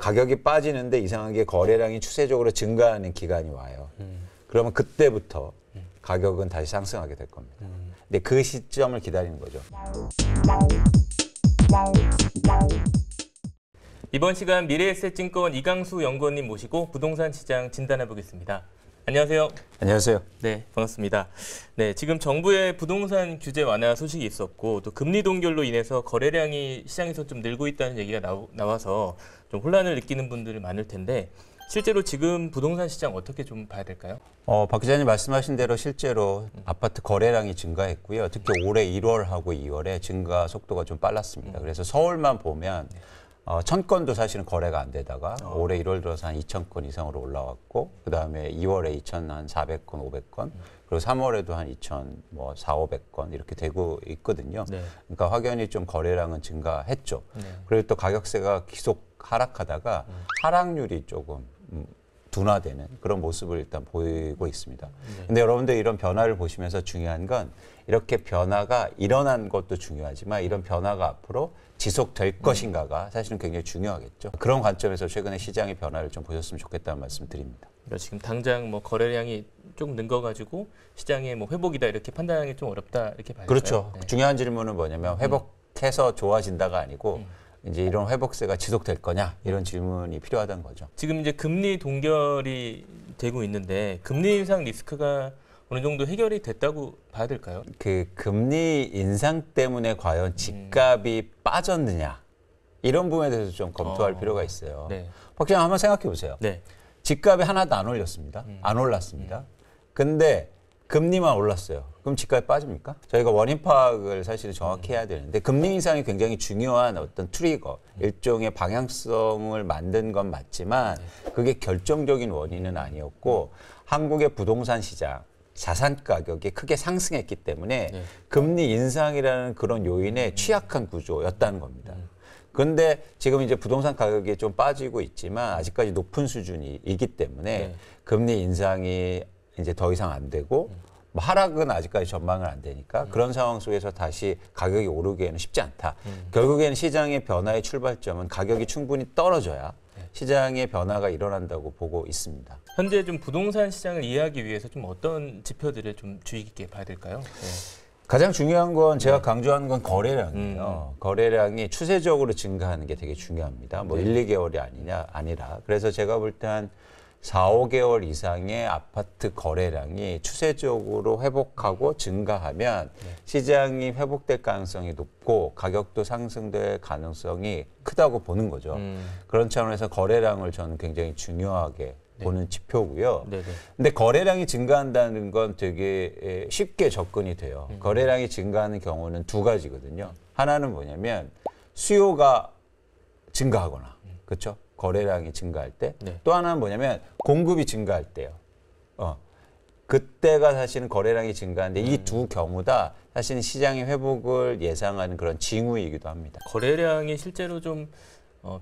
가격이 빠지는데 이상하게 거래량이 추세적으로 증가하는 기간이 와요. 그러면 그때부터 가격은 다시 상승하게 될 겁니다. 근데 그 시점을 기다리는 거죠. 이번 시간 미래에셋증권 이강수 연구원님 모시고 부동산 시장 진단해 보겠습니다. 안녕하세요. 안녕하세요. 네, 반갑습니다. 네, 지금 정부의 부동산 규제 완화 소식이 있었고 또 금리 동결로 인해서 거래량이 시장에서 좀 늘고 있다는 얘기가 나와서 좀 혼란을 느끼는 분들이 많을 텐데 실제로 지금 부동산 시장 어떻게 좀 봐야 될까요? 박 기자님 말씀하신 대로 실제로 아파트 거래량이 증가했고요. 특히 올해 1월하고 2월에 증가 속도가 좀 빨랐습니다. 그래서 서울만 보면 1000건도 사실은 거래가 안 되다가 올해 1월 들어서 한 2000건 이상으로 올라왔고 그다음에 2월에 2400건, 500건 그리고 3월에도 한 2400, 500건 이렇게 되고 있거든요. 네. 그러니까 확연히 좀 거래량은 증가했죠. 네. 그리고 또 가격세가 계속 하락하다가 하락률이 조금 둔화되는 그런 모습을 일단 보이고 있습니다. 근데 여러분들 이런 변화를 보시면서 중요한 건 이렇게 변화가 일어난 것도 중요하지만 이런 변화가 앞으로 지속될 것인가가 사실은 굉장히 중요하겠죠. 그런 관점에서 최근에 시장의 변화를 좀 보셨으면 좋겠다는 말씀 드립니다. 그러니까 지금 당장 뭐 거래량이 조금 는 거 가지고 시장의 뭐 회복이다 이렇게 판단하기 좀 어렵다 이렇게 봐야 될까요? 그렇죠. 네. 중요한 질문은 뭐냐면 회복해서 좋아진다가 아니고 이제 이런 회복세가 지속될 거냐 이런 질문이 필요하다는 거죠. 지금 이제 금리 동결이 되고 있는데 금리 인상 리스크가 어느 정도 해결이 됐다고 봐야 될까요? 그 금리 인상 때문에 과연 집값이 빠졌느냐 이런 부분에 대해서 좀 검토할 필요가 있어요. 네. 박 기자 한번 생각해 보세요. 네. 집값이 하나도 안 올렸습니다. 안 올랐습니다. 근데 금리만 올랐어요. 그럼 집값이 빠집니까? 저희가 원인 파악을 사실 정확히 해야 되는데 금리 인상이 굉장히 중요한 어떤 트리거, 일종의 방향성을 만든 건 맞지만 그게 결정적인 원인은 아니었고 한국의 부동산 시장, 자산 가격이 크게 상승했기 때문에 금리 인상이라는 그런 요인에 취약한 구조였다는 겁니다. 그런데 지금 이제 부동산 가격이 좀 빠지고 있지만 아직까지 높은 수준이기 때문에 금리 인상이 이제 더 이상 안 되고 뭐 하락은 아직까지 전망은 안 되니까 그런 상황 속에서 다시 가격이 오르기에는 쉽지 않다. 결국에는 시장의 변화의 출발점은 가격이 충분히 떨어져야 시장의 변화가 일어난다고 보고 있습니다. 현재 좀 부동산 시장을 이해하기 위해서 좀 어떤 지표들을 좀 주의 깊게 봐야 될까요? 네. 가장 중요한 건 제가 강조하는 건 거래량이에요. 거래량이 추세적으로 증가하는 게 되게 중요합니다. 뭐 1, 2개월이 아니라. 그래서 제가 볼 때 한 4, 5개월 이상의 아파트 거래량이 추세적으로 회복하고 증가하면 시장이 회복될 가능성이 높고 가격도 상승될 가능성이 크다고 보는 거죠. 그런 차원에서 거래량을 저는 굉장히 중요하게 보는 지표고요. 근데 거래량이 증가한다는 건 되게 쉽게 접근이 돼요. 거래량이 증가하는 경우는 두 가지거든요. 하나는 뭐냐면 수요가 증가하거나, 그렇죠? 거래량이 증가할 때. 또 하나는 뭐냐면 공급이 증가할 때요. 그때가 사실은 거래량이 증가하는데 이 두 경우 다 사실은 시장의 회복을 예상하는 그런 징후이기도 합니다. 거래량이 실제로 좀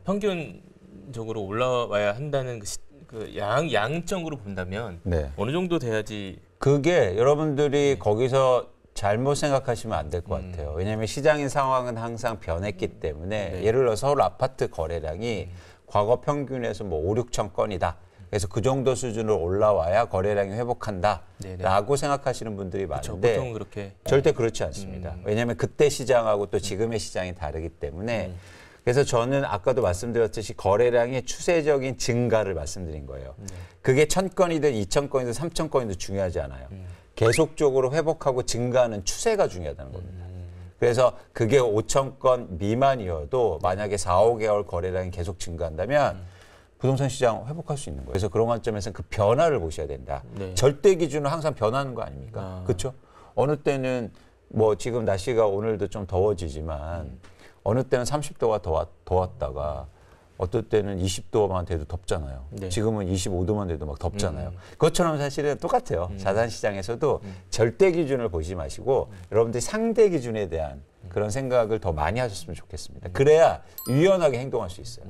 평균적으로 올라와야 한다는 그 양적으로 본다면 어느 정도 돼야지? 그게 여러분들이 거기서 잘못 생각하시면 안 될 것 같아요. 왜냐하면 시장의 상황은 항상 변했기 때문에 예를 들어 서울 아파트 거래량이 과거 평균에서 뭐 5, 6천 건이다. 그래서 그 정도 수준으로 올라와야 거래량이 회복한다라고 생각하시는 분들이 많은데 보통 그렇게 절대 그렇지 않습니다. 왜냐하면 그때 시장하고 또 지금의 시장이 다르기 때문에 그래서 저는 아까도 말씀드렸듯이 거래량의 추세적인 증가를 말씀드린 거예요. 그게 1000건이든 2000건이든 3000건이든 중요하지 않아요. 계속적으로 회복하고 증가하는 추세가 중요하다는 겁니다. 그래서 그게 5000건 미만이어도 만약에 4, 5개월 거래량이 계속 증가한다면 부동산 시장 회복할 수 있는 거예요. 그래서 그런 관점에서는 그 변화를 보셔야 된다. 절대 기준은 항상 변하는 거 아닙니까? 그렇죠? 어느 때는 뭐 지금 날씨가 오늘도 좀 더워지지만 어느 때는 30도가 더웠다가 어떨 때는 20도만 돼도 덥잖아요. 지금은 25도만 돼도 막 덥잖아요. 그것처럼 사실은 똑같아요. 자산시장에서도 절대 기준을 보지 마시고 여러분들이 상대 기준에 대한 그런 생각을 더 많이 하셨으면 좋겠습니다. 그래야 유연하게 행동할 수 있어요.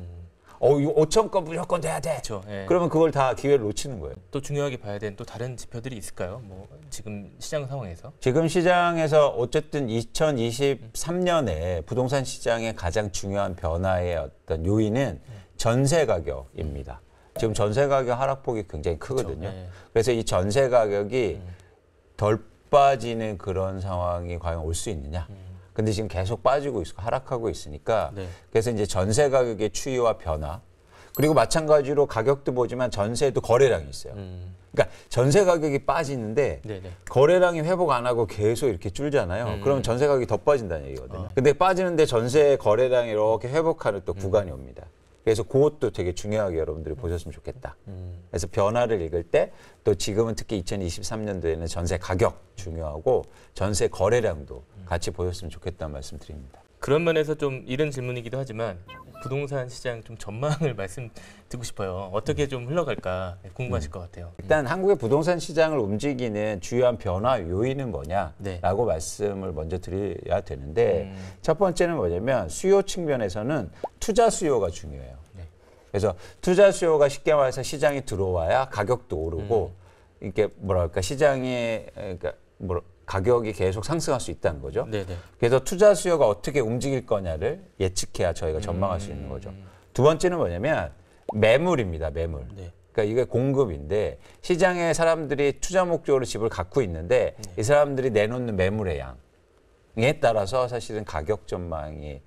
이거 5,000건 무조건 돼야 돼. 그렇죠. 예. 그러면 그걸 다 기회를 놓치는 거예요. 또 중요하게 봐야 되는 또 다른 지표들이 있을까요? 뭐 지금 시장 상황에서? 지금 시장에서 어쨌든 2023년에 부동산 시장의 가장 중요한 변화의 어떤 요인은 전세 가격입니다. 지금 전세 가격 하락폭이 굉장히 크거든요. 네. 그래서 이 전세 가격이 덜 빠지는 그런 상황이 과연 올 수 있느냐. 근데 지금 계속 빠지고 있고 하락하고 있으니까 네. 그래서 이제 전세 가격의 추이와 변화 그리고 마찬가지로 가격도 보지만 전세도 거래량이 있어요. 그러니까 전세 가격이 빠지는데 네네. 거래량이 회복 안 하고 계속 이렇게 줄잖아요. 그러면 전세 가격이 더 빠진다는 얘기거든요. 근데 빠지는데 전세 거래량이 이렇게 회복하는 또 구간이 옵니다. 그래서 그것도 되게 중요하게 여러분들이 보셨으면 좋겠다. 그래서 변화를 읽을 때 또 지금은 특히 2023년도에는 전세 가격 중요하고 전세 거래량도 같이 보셨으면 좋겠다는 말씀 드립니다. 그런 면에서 좀 이런 질문이기도 하지만 부동산 시장 좀 전망을 말씀 듣고 싶어요. 어떻게 좀 흘러갈까 궁금하실 것 같아요. 일단 한국의 부동산 시장을 움직이는 주요한 변화 요인은 뭐냐라고 네. 말씀을 먼저 드려야 되는데 첫 번째는 뭐냐면 수요 측면에서는 투자 수요가 중요해요. 네. 그래서 투자 수요가 쉽게 말해서 시장이 들어와야 가격도 오르고 이게 뭐랄까 시장에 그러니까 가격이 계속 상승할 수 있다는 거죠. 네네. 그래서 투자 수요가 어떻게 움직일 거냐를 예측해야 저희가 전망할 수 있는 거죠. 두 번째는 뭐냐면 매물입니다. 매물. 네. 그러니까 이게 공급인데 시장에 사람들이 투자 목적으로 집을 갖고 있는데 이 사람들이 내놓는 매물의 양에 따라서 사실은 가격 전망이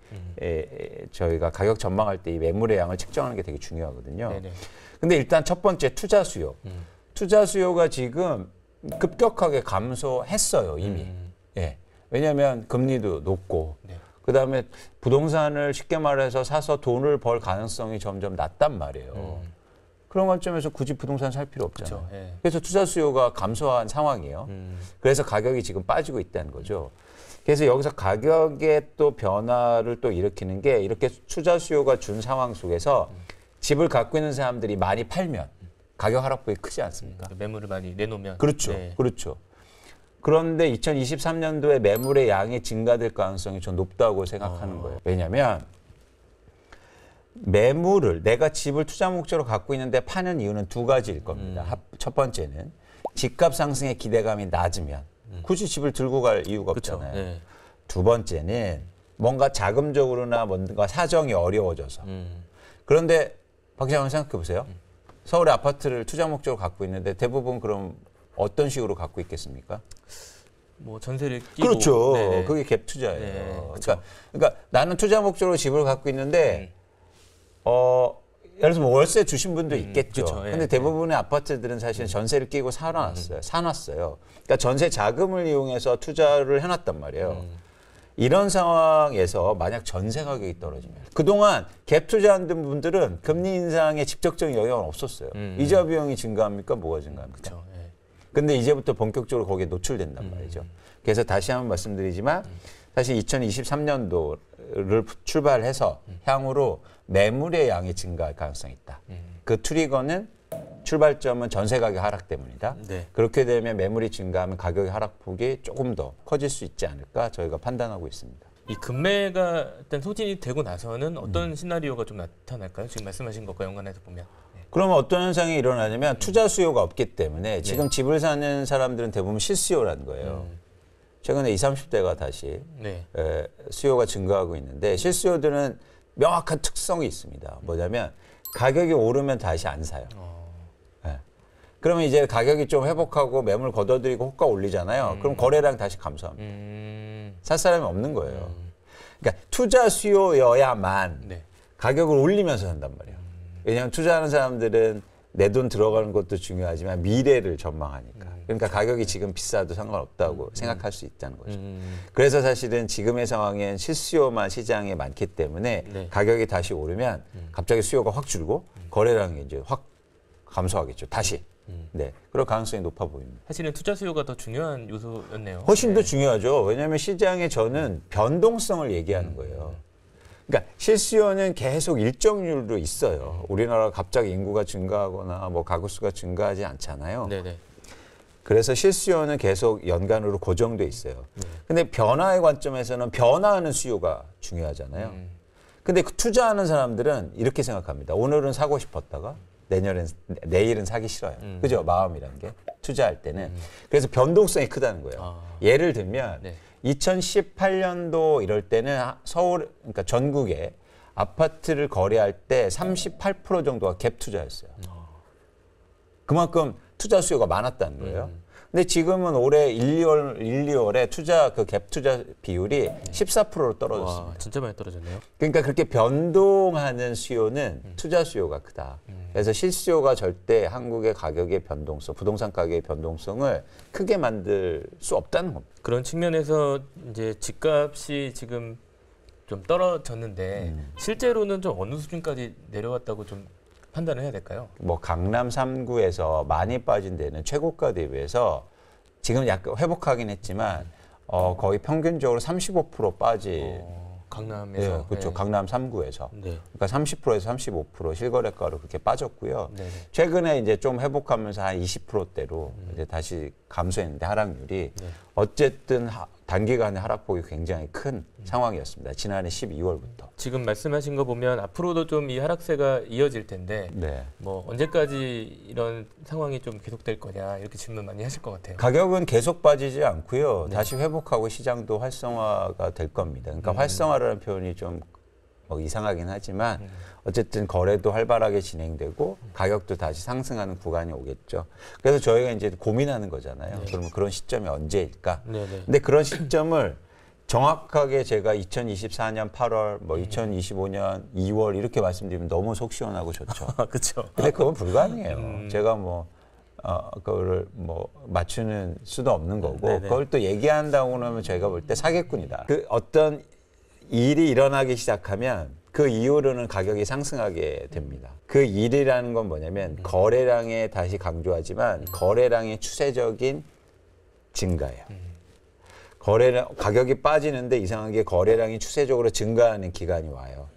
저희가 가격 전망할 때 이 매물의 양을 측정하는 게 되게 중요하거든요. 네네. 근데 일단 첫 번째 투자 수요. 투자 수요가 지금 급격하게 감소했어요, 이미. 예. 왜냐하면 금리도 높고, 네. 그다음에 부동산을 쉽게 말해서 사서 돈을 벌 가능성이 점점 낮단 말이에요. 그런 관점에서 굳이 부동산 살 필요 없잖아요. 그쵸, 예. 그래서 투자 수요가 감소한 상황이에요. 그래서 가격이 지금 빠지고 있다는 거죠. 그래서 여기서 가격의 또 변화를 또 일으키는 게 이렇게 투자 수요가 준 상황 속에서 집을 갖고 있는 사람들이 많이 팔면 가격 하락폭이 크지 않습니까? 매물을 많이 내놓으면. 그렇죠. 네. 그렇죠. 그런데 2023년도에 매물의 양이 증가될 가능성이 좀 높다고 생각하는 거예요. 왜냐하면 매물을 내가 집을 투자 목적으로 갖고 있는데 파는 이유는 두 가지일 겁니다. 첫 번째는 집값 상승의 기대감이 낮으면 굳이 집을 들고 갈 이유가 그쵸. 없잖아요. 네. 두 번째는 뭔가 자금적으로나 뭔가 사정이 어려워져서. 그런데 박 기자님 생각해 보세요. 서울의 아파트를 투자 목적으로 갖고 있는데 대부분 그럼 어떤 식으로 갖고 있겠습니까? 뭐 전세를 끼고. 그렇죠. 네네. 그게 갭 투자예요. 네, 그쵸. 그러니까 나는 투자 목적으로 집을 갖고 있는데 예를 들어서 뭐 월세 주신 분도 있겠죠. 그쵸. 예, 근데 대부분의 아파트들은 사실 전세를 끼고 사놨어요. 그러니까 전세 자금을 이용해서 투자를 해놨단 말이에요. 이런 상황에서 만약 전세 가격이 떨어지면 그동안 갭 투자한 분들은 금리 인상에 직접적인 영향은 없었어요. 이자 비용이 증가합니까? 뭐가 증가합니까? 그렇죠. 예. 근데 이제부터 본격적으로 거기에 노출된단 말이죠. 그래서 다시 한번 말씀드리지만 사실 2023년도를 출발해서 향후로 매물의 양이 증가할 가능성이 있다. 그 트리거는 출발점은 전세 가격 하락 때문이다. 네. 그렇게 되면 매물이 증가하면 가격의 하락폭이 조금 더 커질 수 있지 않을까 저희가 판단하고 있습니다. 이 금매가 일단 소진이 되고 나서는 어떤 시나리오가 좀 나타날까요? 지금 말씀하신 것과 연관해서 보면. 네. 그러면 어떤 현상이 일어나냐면 투자 수요가 없기 때문에 지금 집을 사는 사람들은 대부분 실수요라는 거예요. 최근에 20, 30대가 다시 네. 수요가 증가하고 있는데 실수요들은 명확한 특성이 있습니다. 뭐냐면 가격이 오르면 다시 안 사요. 예. 그러면 이제 가격이 좀 회복하고 매물 걷어들이고 호가 올리잖아요. 그럼 거래량 다시 감소합니다. 살 사람이 없는 거예요. 그러니까 투자 수요여야만 네. 가격을 올리면서 산단 말이에요. 왜냐하면 투자하는 사람들은 내 돈 들어가는 것도 중요하지만 미래를 전망하니까. 그러니까 가격이 지금 비싸도 상관없다고 생각할 수 있다는 거죠. 그래서 사실은 지금의 상황엔 실수요만 시장에 많기 때문에 네. 가격이 다시 오르면 갑자기 수요가 확 줄고 거래량이 이제 확 감소하겠죠. 다시. 네, 그럴 가능성이 높아 보입니다. 사실은 투자 수요가 더 중요한 요소였네요. 훨씬 더 네. 중요하죠. 왜냐하면 시장에 저는 변동성을 얘기하는 거예요. 그러니까 실수요는 계속 일정률로 있어요. 우리나라가 갑자기 인구가 증가하거나 뭐 가구 수가 증가하지 않잖아요. 네네. 그래서 실수요는 계속 연간으로 고정돼 있어요. 근데 변화의 관점에서는 변화하는 수요가 중요하잖아요. 근데 그 투자하는 사람들은 이렇게 생각합니다. 오늘은 사고 싶었다가 내일은 사기 싫어요. 그죠? 마음이라는 게 투자할 때는. 그래서 변동성이 크다는 거예요. 예를 들면 네. 2018년도 이럴 때는 서울, 그러니까 전국에 아파트를 거래할 때 38% 정도가 갭 투자였어요. 그만큼 투자 수요가 많았다는 거예요. 근데 지금은 올해 2월에 투자 그 갭 투자 비율이 14%로 떨어졌습니다. 와, 진짜 많이 떨어졌네요. 그러니까 그렇게 변동하는 수요는 투자 수요가 크다. 그래서 실수요가 절대 한국의 가격의 변동성, 부동산 가격의 변동성을 크게 만들 수 없다는 겁니다. 그런 측면에서 이제 집값이 지금 좀 떨어졌는데 실제로는 좀 어느 수준까지 내려왔다고 좀 판단을 해야 될까요? 뭐 강남 3구에서 많이 빠진 데는 최고가 대비해서 지금 약간 회복하긴 했지만 거의 평균적으로 35% 빠진 강남에서. 네, 그렇죠. 네. 강남 3구에서. 네. 그러니까 30%에서 35% 실거래가로 그렇게 빠졌고요. 네. 최근에 이제 좀 회복하면서 한 20%대로 이제 다시 감소했는데 하락률이 어쨌든 단기간에 하락폭이 굉장히 큰 상황이었습니다. 지난해 12월부터. 지금 말씀하신 거 보면 앞으로도 좀 이 하락세가 이어질 텐데 네. 뭐 언제까지 이런 상황이 좀 계속될 거냐 이렇게 질문 많이 하실 것 같아요. 가격은 계속 빠지지 않고요. 다시 회복하고 시장도 활성화가 될 겁니다. 그러니까 활성화라는 표현이 좀 이상하긴 하지만 어쨌든 거래도 활발하게 진행되고 가격도 다시 상승하는 구간이 오겠죠. 그래서 저희가 이제 고민하는 거잖아요. 그러면 그런 시점이 언제일까? 근데 그런 시점을 정확하게 제가 2024년 8월, 뭐 2025년 2월 이렇게 말씀드리면 너무 속 시원하고 좋죠. 그렇죠. 근데 그건 불가능해요. 제가 그거를 맞추는 수도 없는 거고, 네네. 그걸 또 얘기한다고 하면 제가 볼 때 사기꾼이다. 그 어떤 일이 일어나기 시작하면 그 이후로는 가격이 상승하게 됩니다. 그 일이라는 건 뭐냐면 거래량에 다시 강조하지만 거래량의 추세적인 증가예요. 거래량 가격이 빠지는데 이상하게 거래량이 추세적으로 증가하는 기간이 와요.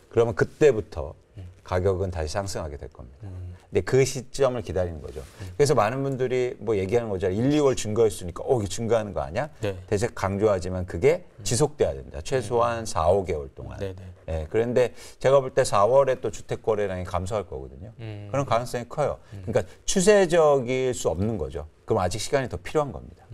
그러면 그때부터 가격은 다시 상승하게 될 겁니다. 근데 그 시점을 기다리는 거죠. 그래서 많은 분들이 뭐 얘기하는 거죠. 1, 2월 증가했으니까 이게 증가하는 거 아니야? 네. 대신 강조하지만 그게 지속돼야 된다. 최소한 4, 5개월 동안. 네네. 예, 그런데 제가 볼 때 4월에 또 주택 거래량이 감소할 거거든요. 그런 가능성이 커요. 그러니까 추세적일 수 없는 거죠. 그럼 아직 시간이 더 필요한 겁니다.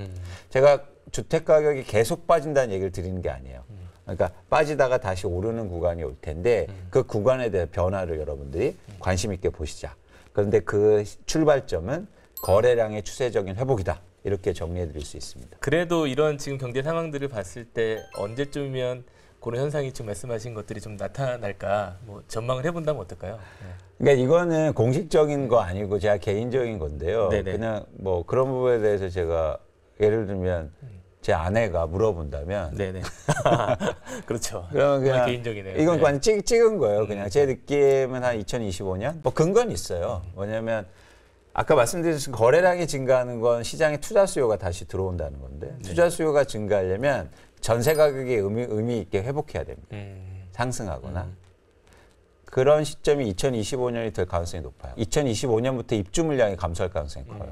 제가 주택 가격이 계속 빠진다는 얘기를 드리는 게 아니에요. 그러니까 빠지다가 다시 오르는 구간이 올 텐데 그 구간에 대한 변화를 여러분들이 관심 있게 보시자. 그런데 그 출발점은 거래량의 추세적인 회복이다. 이렇게 정리해 드릴 수 있습니다. 그래도 이런 지금 경제 상황들을 봤을 때 언제쯤이면 그런 현상이 지금 말씀하신 것들이 좀 나타날까 뭐 전망을 해본다면 어떨까요? 그러니까 이거는 공식적인 거 아니고 제가 개인적인 건데요. 네네. 그냥 뭐 그런 부분에 대해서 제가 예를 들면 제 아내가 물어본다면 네네. 그렇죠. 그러면 그냥 개인적이네요. 이건 네. 그냥 찍은 거예요. 그냥 제 느낌은 한 2025년? 뭐 근거는 있어요. 뭐냐면 아까 말씀드린 거래량이 증가하는 건 시장에 투자 수요가 다시 들어온다는 건데 투자 수요가 증가하려면 전세 가격이 의미 있게 회복해야 됩니다. 상승하거나. 그런 시점이 2025년이 될 가능성이 높아요. 2025년부터 입주 물량이 감소할 가능성이 커요.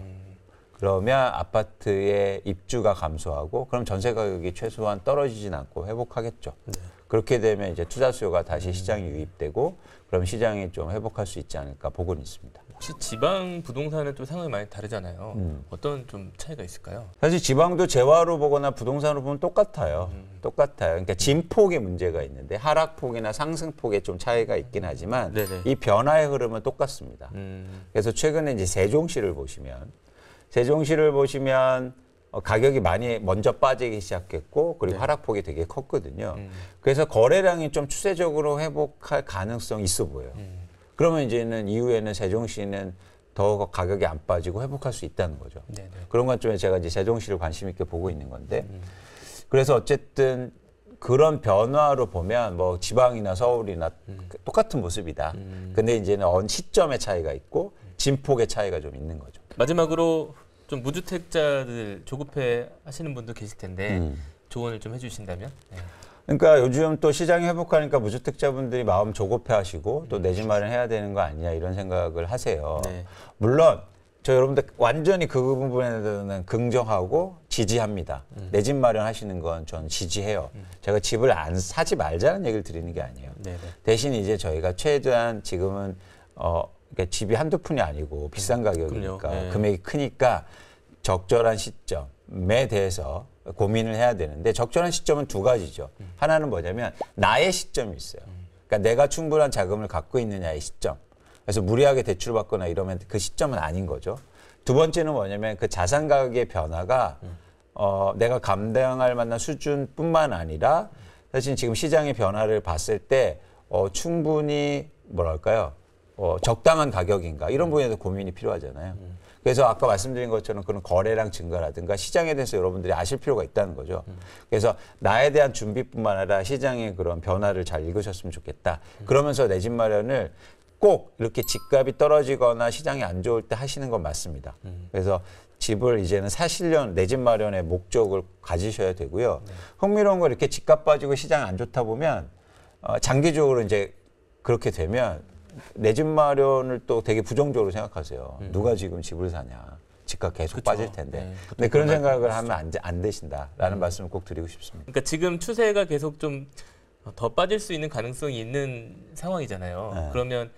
그러면 아파트의 입주가 감소하고 그럼 전세 가격이 최소한 떨어지진 않고 회복하겠죠. 그렇게 되면 이제 투자 수요가 다시 시장에 유입되고 그럼 시장이 좀 회복할 수 있지 않을까 보고는 있습니다. 혹시 지방 부동산은 좀 상황이 많이 다르잖아요. 어떤 좀 차이가 있을까요? 사실 지방도 재화로 보거나 부동산으로 보면 똑같아요. 똑같아요. 그러니까 진폭의 문제가 있는데 하락폭이나 상승폭에 좀 차이가 있긴 하지만 네네. 이 변화의 흐름은 똑같습니다. 그래서 최근에 이제 세종시를 보시면 가격이 많이 먼저 빠지기 시작했고 그리고 하락폭이 되게 컸거든요. 그래서 거래량이 좀 추세적으로 회복할 가능성이 있어 보여요. 그러면 이제는 이후에는 세종시는 더 가격이 안 빠지고 회복할 수 있다는 거죠. 네네. 그런 관점에 제가 이제 세종시를 관심 있게 보고 있는 건데 그래서 어쨌든 그런 변화로 보면 뭐 지방이나 서울이나 똑같은 모습이다. 근데 이제는 시점의 차이가 있고 진폭의 차이가 좀 있는 거죠. 마지막으로 좀 무주택자들 조급해 하시는 분도 계실 텐데 조언을 좀 해주신다면? 네. 그러니까 요즘 또 시장이 회복하니까 무주택자분들이 마음 조급해하시고 또 내 집 마련해야 되는 거 아니냐 이런 생각을 하세요. 네. 물론 저 여러분들 완전히 그 부분에 대해서는 긍정하고 지지합니다. 내 집 마련하시는 건 전 지지해요. 제가 집을 안 사지 말자는 얘기를 드리는 게 아니에요. 네네. 대신 이제 저희가 최대한 지금은 그러니까 집이 한두 푼이 아니고 비싼 가격이니까 네. 금액이 크니까 적절한 시점에 대해서 고민을 해야 되는데 적절한 시점은 두 가지죠. 하나는 뭐냐면 나의 시점이 있어요. 그러니까 내가 충분한 자금을 갖고 있느냐의 시점. 그래서 무리하게 대출받거나 이러면 그 시점은 아닌 거죠. 두 번째는 뭐냐면 그 자산 가격의 변화가 내가 감당할 만한 수준뿐만 아니라 사실 지금 시장의 변화를 봤을 때 충분히 뭐랄까요? 적당한 가격인가 이런 부분에도 고민이 필요하잖아요. 그래서 아까 말씀드린 것처럼 그런 거래량 증가라든가 시장에 대해서 여러분들이 아실 필요가 있다는 거죠. 그래서 나에 대한 준비뿐만 아니라 시장의 그런 변화를 잘 읽으셨으면 좋겠다. 그러면서 내 집 마련을 꼭 이렇게 집값이 떨어지거나 시장이 안 좋을 때 하시는 건 맞습니다. 그래서 집을 이제는 사시려는 내 집 마련의 목적을 가지셔야 되고요. 흥미로운 건 이렇게 집값 빠지고 시장이 안 좋다 보면 장기적으로 이제 그렇게 되면 내 집 마련을 또 되게 부정적으로 생각하세요. 누가 지금 집을 사냐. 집값 계속 그쵸. 빠질 텐데. 네, 근데 그런 생각을 하면 안 되신다라는 말씀을 꼭 드리고 싶습니다. 그러니까 지금 추세가 계속 좀 더 빠질 수 있는 가능성이 있는 상황이잖아요. 네. 그러면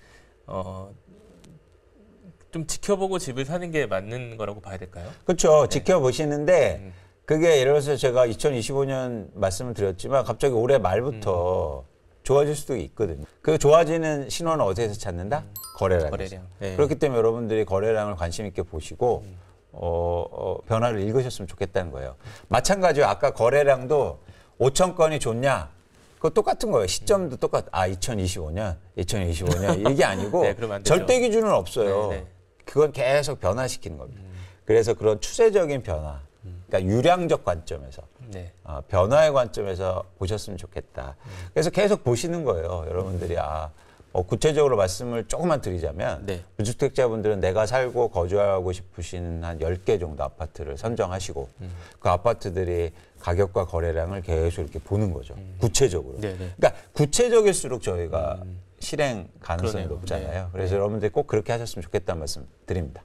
좀 지켜보고 집을 사는 게 맞는 거라고 봐야 될까요? 그렇죠. 지켜보시는데 그게 예를 들어서 제가 2025년 말씀을 드렸지만 갑자기 올해 말부터 좋아질 수도 있거든요. 그 좋아지는 신호는 어디에서 찾는다? 거래량에서. 거래량. 네. 그렇기 때문에 여러분들이 거래량을 관심 있게 보시고 변화를 읽으셨으면 좋겠다는 거예요. 마찬가지로 아까 거래량도 5천 건이 좋냐? 그거 똑같은 거예요. 시점도 2025년 이게 아니고 네, 그러면 안 되죠. 절대 기준은 없어요. 네, 네. 그건 계속 변화시키는 겁니다. 그래서 그런 추세적인 변화, 그러니까 유량적 관점에서 네. 변화의 관점에서 보셨으면 좋겠다. 그래서 계속 보시는 거예요. 여러분들이 구체적으로 말씀을 조금만 드리자면 네. 무주택자분들은 내가 살고 거주하고 싶으신 한 10개 정도 아파트를 선정하시고 그 아파트들이 가격과 거래량을 계속 이렇게 보는 거죠. 구체적으로. 네, 네. 그러니까 구체적일수록 저희가 실행 가능성이 그러네요. 높잖아요. 네. 그래서 여러분들이 꼭 그렇게 하셨으면 좋겠다는 말씀 드립니다.